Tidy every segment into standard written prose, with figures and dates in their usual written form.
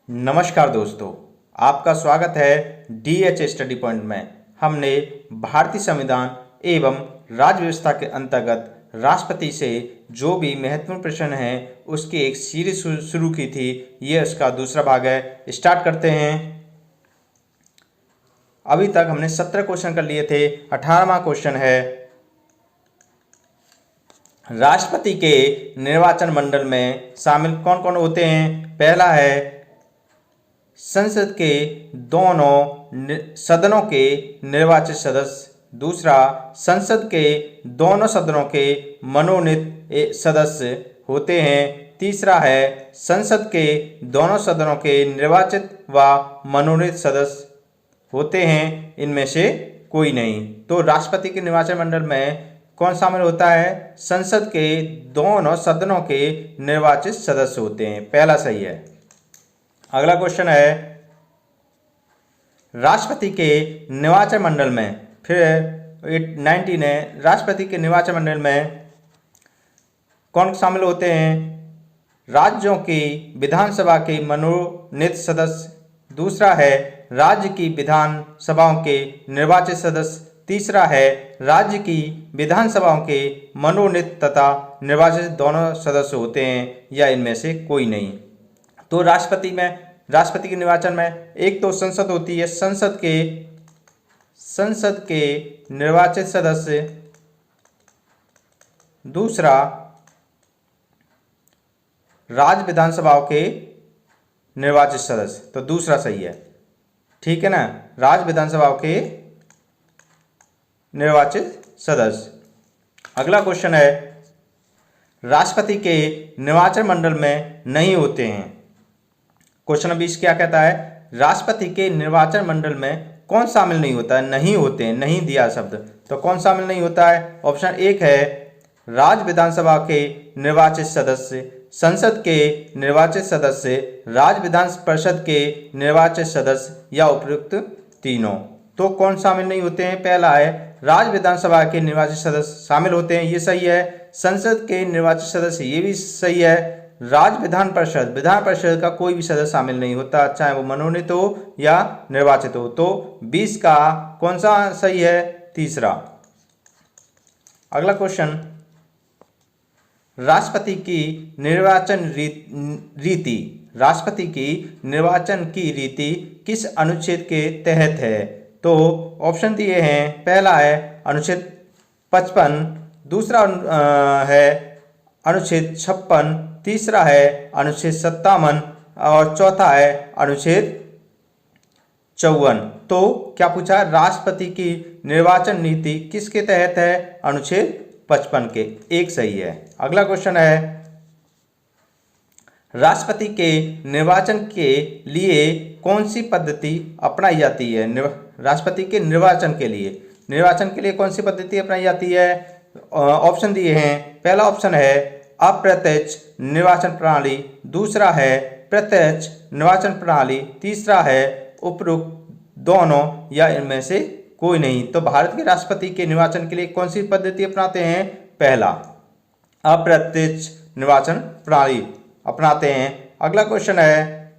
नमस्कार दोस्तों, आपका स्वागत है DH स्टडी पॉइंट में। हमने भारतीय संविधान एवं राज्य व्यवस्था के अंतर्गत राष्ट्रपति से जो भी महत्वपूर्ण प्रश्न हैं उसकी एक सीरीज शुरू की थी। ये उसका दूसरा भाग है। स्टार्ट करते हैं। अभी तक हमने 17 क्वेश्चन कर लिए थे। 18वां क्वेश्चन है, राष्ट्रपति के निर्वाचन मंडल में शामिल कौन कौन होते हैं। पहला है संसद के दोनों सदनों के निर्वाचित सदस्य। दूसरा, संसद के दोनों सदनों के मनोनीत सदस्य होते हैं। तीसरा है संसद के दोनों सदनों के निर्वाचित व मनोनीत सदस्य होते हैं। इनमें से कोई नहीं। तो राष्ट्रपति के निर्वाचन मंडल में कौन शामिल होता है? संसद के दोनों सदनों के निर्वाचित सदस्य होते हैं। पहला सही है। अगला क्वेश्चन है, राष्ट्रपति के निर्वाचन मंडल में, फिर 19 है, राष्ट्रपति के निर्वाचन मंडल में कौन शामिल होते हैं? राज्यों की विधानसभा के मनोनीत सदस्य। दूसरा है राज्य की विधानसभाओं के निर्वाचित सदस्य। तीसरा है राज्य की विधानसभाओं के मनोनीत तथा निर्वाचित दोनों सदस्य होते हैं, या इनमें से कोई नहीं। तो राष्ट्रपति के निर्वाचन में एक तो संसद होती है, संसद के निर्वाचित सदस्य। दूसरा, राज्य विधानसभाओं के निर्वाचित सदस्य। तो दूसरा सही है, ठीक है ना, राज्य विधानसभाओं के निर्वाचित सदस्य। अगला क्वेश्चन है, राष्ट्रपति के निर्वाचन मंडल में नहीं होते हैं। क्वेश्चन नंबर 20 क्या कहता है? राष्ट्रपति के निर्वाचन मंडल में कौन शामिल नहीं होता है? नहीं होते हैं, नहीं दिया शब्द, तो कौन शामिल नहीं होता है? ऑप्शन 1 है राज्य विधानसभा के निर्वाचित सदस्य, संसद के निर्वाचित सदस्य, राज्य विधान परिषद के निर्वाचित सदस्य, या उपयुक्त तीनों। तो कौन शामिल नहीं होते हैं? पहला है राज्य विधानसभा के निर्वाचित सदस्य शामिल होते हैं, ये सही है। संसद के निर्वाचित सदस्य, ये भी सही है। राज्य विधान परिषद का कोई भी सदस्य शामिल नहीं होता, चाहे वो मनोनीत हो या निर्वाचित हो। तो 20 का कौन सा सही है? तीसरा। अगला क्वेश्चन, राष्ट्रपति की निर्वाचन रीति किस अनुच्छेद के तहत है? तो ऑप्शन दिए हैं। पहला है अनुच्छेद 55, दूसरा है अनुच्छेद 56, तीसरा है अनुच्छेद 57 और चौथा है अनुच्छेद 54। तो क्या पूछा? राष्ट्रपति की निर्वाचन नीति किसके तहत है? अनुच्छेद 55 के। एक सही है। अगला क्वेश्चन है, राष्ट्रपति के निर्वाचन के लिए कौन सी पद्धति अपनाई जाती है? राष्ट्रपति के निर्वाचन के लिए कौन सी पद्धति अपनाई जाती है? ऑप्शन दिए हैं। पहला ऑप्शन है अप्रत्यक्ष निर्वाचन प्रणाली, दूसरा है प्रत्यक्ष निर्वाचन प्रणाली, तीसरा है उपयुक्त दोनों, या इनमें से कोई नहीं। तो भारत के राष्ट्रपति के निर्वाचन के लिए कौन सी पद्धति अपनाते हैं? पहला, अप्रत्यक्ष निर्वाचन प्रणाली अपनाते हैं। अगला क्वेश्चन है,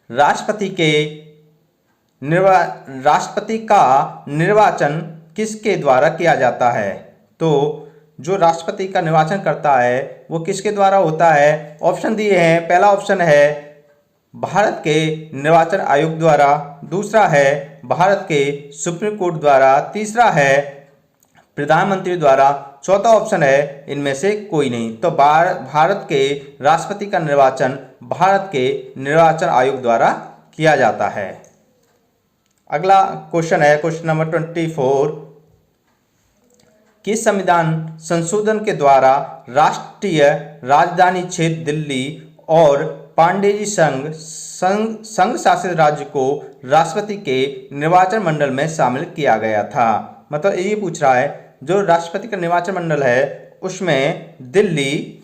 राष्ट्रपति का निर्वाचन किसके द्वारा किया जाता है? तो जो राष्ट्रपति का निर्वाचन करता है वो किसके द्वारा होता है? ऑप्शन दिए हैं। पहला ऑप्शन है भारत के निर्वाचन आयोग द्वारा, दूसरा है भारत के सुप्रीम कोर्ट द्वारा, तीसरा है प्रधानमंत्री द्वारा, चौथा ऑप्शन है इनमें से कोई नहीं। तो भारत के राष्ट्रपति का निर्वाचन भारत के निर्वाचन आयोग द्वारा किया जाता है। अगला क्वेश्चन है क्वेश्चन नंबर 24, किस संविधान संशोधन के द्वारा राष्ट्रीय राजधानी क्षेत्र दिल्ली और पांडेजी संघ शासित राज्य को राष्ट्रपति के निर्वाचन मंडल में शामिल किया गया था? मतलब ये पूछ रहा है, जो राष्ट्रपति का निर्वाचन मंडल है उसमें दिल्ली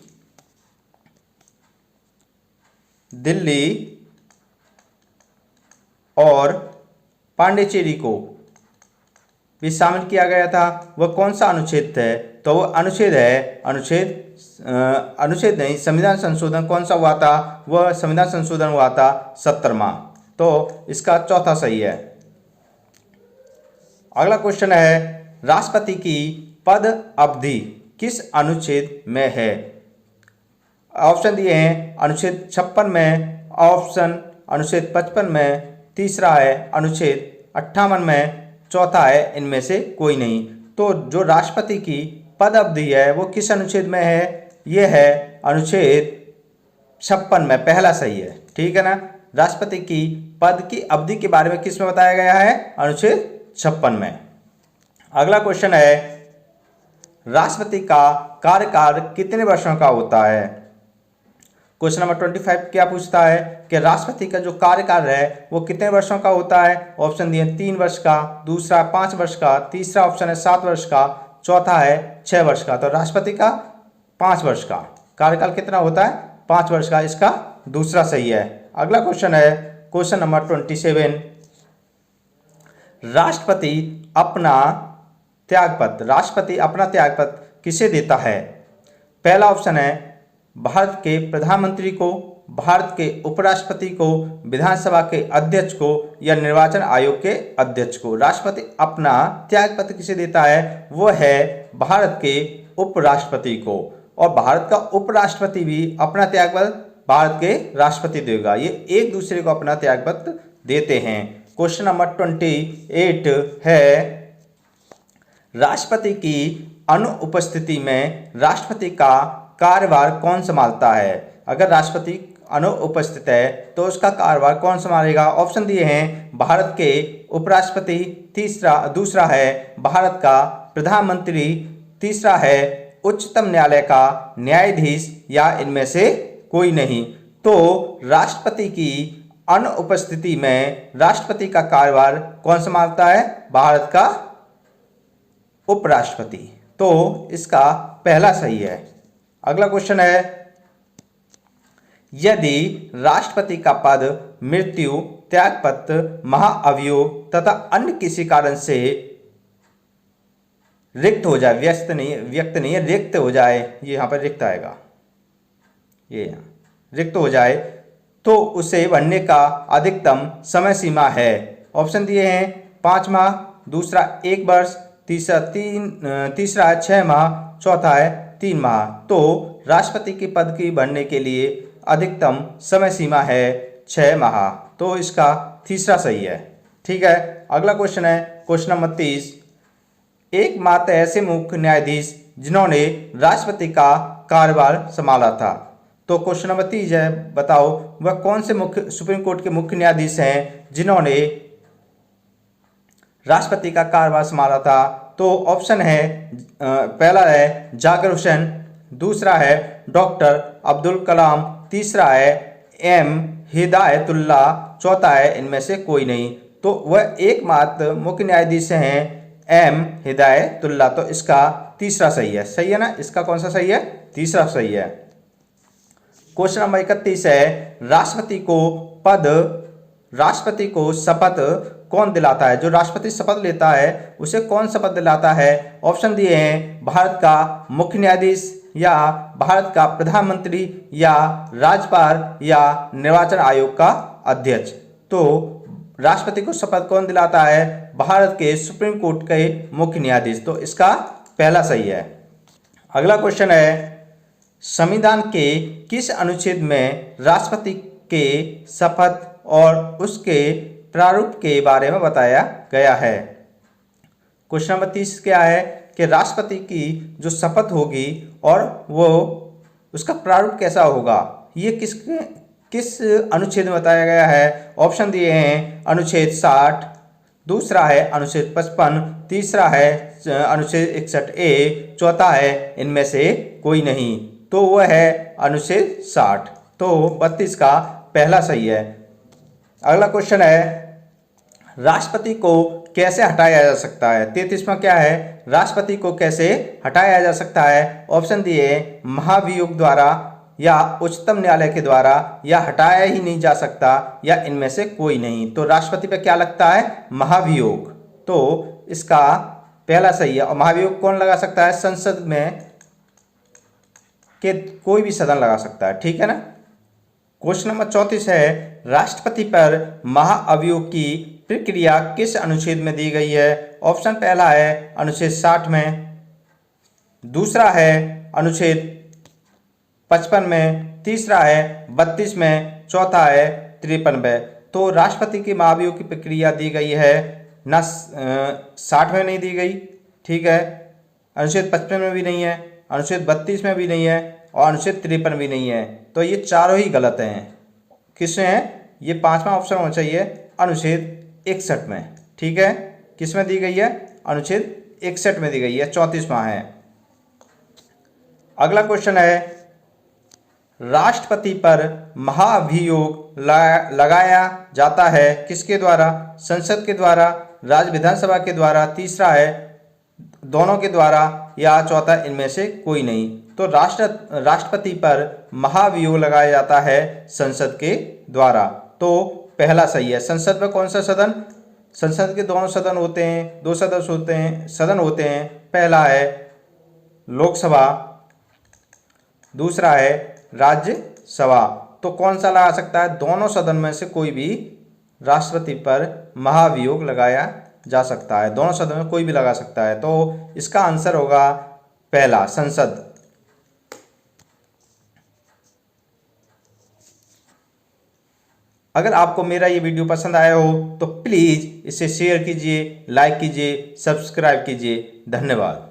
और पांडिचेरी को भी शामिल किया गया था, वह कौन सा अनुच्छेद है? तो वो अनुच्छेद है, अनुच्छेद नहीं, संविधान संशोधन कौन सा हुआ था? वह संविधान संशोधन हुआ था 70वां। तो इसका चौथा सही है। अगला क्वेश्चन है, राष्ट्रपति की पद अवधि किस अनुच्छेद में है? ऑप्शन दिए हैं अनुच्छेद 56 में, ऑप्शन अनुच्छेद 55 में, तीसरा है अनुच्छेद 58 में, चौथा है इनमें से कोई नहीं। तो जो राष्ट्रपति की पद अवधि है वो किस अनुच्छेद में है? ये है अनुच्छेद 56 में, पहला सही है। ठीक है ना। राष्ट्रपति की पद की अवधि के बारे में किस में बताया गया है? अनुच्छेद 56 में। अगला क्वेश्चन है, राष्ट्रपति का कार्यकाल कितने वर्षों का होता है? क्वेश्चन नंबर 25 क्या पूछता है कि राष्ट्रपति का जो कार्यकाल है वो कितने वर्षों का होता है? ऑप्शन दिए 3 वर्ष का, दूसरा 5 वर्ष का, तीसरा ऑप्शन है 7 वर्ष का, चौथा है 6 वर्ष का। तो राष्ट्रपति का 5 वर्ष का कार्यकाल कितना होता है? 5 वर्ष का। इसका दूसरा सही है। अगला क्वेश्चन है क्वेश्चन नंबर 27, राष्ट्रपति अपना त्यागपत्र किसे देता है? पहला ऑप्शन है भारत के प्रधानमंत्री को, भारत के उपराष्ट्रपति को, विधानसभा के अध्यक्ष को या निर्वाचन आयोग के अध्यक्ष को। राष्ट्रपति अपना त्यागपत्र किसे देता है? वो है भारत के उपराष्ट्रपति को, और भारत का उपराष्ट्रपति भी अपना त्यागपत्र भारत के राष्ट्रपति देगा। ये एक दूसरे को अपना त्यागपत्र देते हैं। क्वेश्चन नंबर 28 है, राष्ट्रपति की अनुपस्थिति में राष्ट्रपति का कार्यभार कौन संभालता है? अगर राष्ट्रपति अनुपस्थित है तो उसका कार्यभार कौन संभालेगा? ऑप्शन दिए हैं भारत के उपराष्ट्रपति, दूसरा है भारत का प्रधानमंत्री, तीसरा है उच्चतम न्यायालय का न्यायाधीश या इनमें से कोई नहीं। तो राष्ट्रपति की अनुपस्थिति में राष्ट्रपति का कार्यभार कौन संभालता है? भारत का उपराष्ट्रपति। तो इसका पहला सही है। अगला क्वेश्चन है, यदि राष्ट्रपति का पद मृत्यु, त्यागपत्र, महाअभियोग तथा अन्य किसी कारण से रिक्त हो जाए, व्यक्त नहीं है, रिक्त हो जाए, ये यहाँ पर रिक्त आएगा, ये यहाँ रिक्त हो जाए, तो उसे भरने का अधिकतम समय सीमा है। ऑप्शन दिए हैं 5 माह, दूसरा 1 वर्ष, तीसरा है 6 माह, चौथा है 3 माह। तो राष्ट्रपति के पद की भरने के लिए अधिकतम समय सीमा है 6 माह। तो इसका तीसरा सही है। ठीक है। अगला क्वेश्चन है क्वेश्चन नंबर 30, एकमात्र ऐसे मुख्य न्यायाधीश जिन्होंने राष्ट्रपति का कार्यभार संभाला था। तो क्वेश्चन नंबर 30 है, बताओ वह कौन से सुप्रीम कोर्ट के मुख्य न्यायाधीश हैं जिन्होंने राष्ट्रपति का कार्यभार संभाला था? तो ऑप्शन है, पहला है जाकिर हुसैन, दूसरा है डॉक्टर अब्दुल कलाम, तीसरा है एम हिदायतुल्ला, चौथा है इनमें से कोई नहीं। तो वह एकमात्र मुख्य न्यायाधीश हैं एम हिदायतुल्ला। तो इसका तीसरा सही है। सही है ना। इसका कौन सा सही है? तीसरा सही है। क्वेश्चन नंबर 31 है, राष्ट्रपति को शपथ कौन दिलाता है? जो राष्ट्रपति शपथ लेता है उसे कौन शपथ दिलाता है? ऑप्शन दिए हैं भारत का मुख्य न्यायाधीश, या भारत का प्रधानमंत्री, या राज्यपाल, या निर्वाचन आयोग का अध्यक्ष। तो राष्ट्रपति को शपथ कौन दिलाता है? भारत के सुप्रीम कोर्ट के मुख्य न्यायाधीश। तो इसका पहला सही है। अगला क्वेश्चन है, संविधान के किस अनुच्छेद में राष्ट्रपति के शपथ और उसके प्रारूप के बारे में बताया गया है? क्वेश्चन नंबर 30 क्या है कि राष्ट्रपति की जो शपथ होगी और वो उसका प्रारूप कैसा होगा, ये किस अनुच्छेद में बताया गया है? ऑप्शन दिए हैं अनुच्छेद 60, दूसरा है अनुच्छेद 55, तीसरा है अनुच्छेद 61A, चौथा है इनमें से कोई नहीं। तो वह है अनुच्छेद 60। तो 32 का पहला सही है। अगला क्वेश्चन है, राष्ट्रपति को कैसे हटाया जा सकता है? 33वां क्या है? राष्ट्रपति को कैसे हटाया जा सकता है? ऑप्शन दिए महाभियोग द्वारा, या उच्चतम न्यायालय के द्वारा, या हटाया ही नहीं जा सकता, या इनमें से कोई नहीं। तो राष्ट्रपति पे क्या लगता है? महाभियोग। तो इसका पहला सही है। और महाभियोग कौन लगा सकता है? संसद में के कोई भी सदन लगा सकता है, ठीक है ना। क्वेश्चन नंबर 34 है, राष्ट्रपति पर महाअभियोग की प्रक्रिया किस अनुच्छेद में दी गई है? ऑप्शन पहला है अनुच्छेद 60 में, दूसरा है अनुच्छेद 55 में, तीसरा है 32 में, चौथा है 53 में। तो राष्ट्रपति के महाभियोग की प्रक्रिया दी गई है ना 60 में नहीं दी गई, ठीक है, अनुच्छेद 55 में भी नहीं है, अनुच्छेद 32 में भी नहीं है और अनुच्छेद 53 भी नहीं है। तो ये चारों ही गलत हैं। किसमें है? ये पांचवा ऑप्शन होना चाहिए अनुच्छेद 61 में, ठीक है। किस में दी गई है? अनुच्छेद 61 में दी गई है, 34वां है। अगला क्वेश्चन है, राष्ट्रपति पर महाभियोग लगाया जाता है किसके द्वारा? संसद के द्वारा, राज्य विधानसभा के द्वारा, तीसरा है दोनों के द्वारा या चौथा इनमें से कोई नहीं। तो राष्ट्रपति पर महाभियोग लगाया जाता है संसद के द्वारा। तो पहला सही है। संसद में कौन सा सदन? संसद के दोनों सदन होते हैं, दो सदस्य होते हैं, सदन होते हैं। पहला है लोकसभा, दूसरा है राज्यसभा। तो कौन सा लगा सकता है? दोनों सदन में से कोई भी राष्ट्रपति पर महाभियोग लगाया जा सकता है, दोनों सदन में कोई भी लगा सकता है। तो इसका आंसर होगा पहला, संसद। अगर आपको मेरा ये वीडियो पसंद आया हो तो प्लीज़ इसे शेयर कीजिए, लाइक कीजिए, सब्सक्राइब कीजिए। धन्यवाद।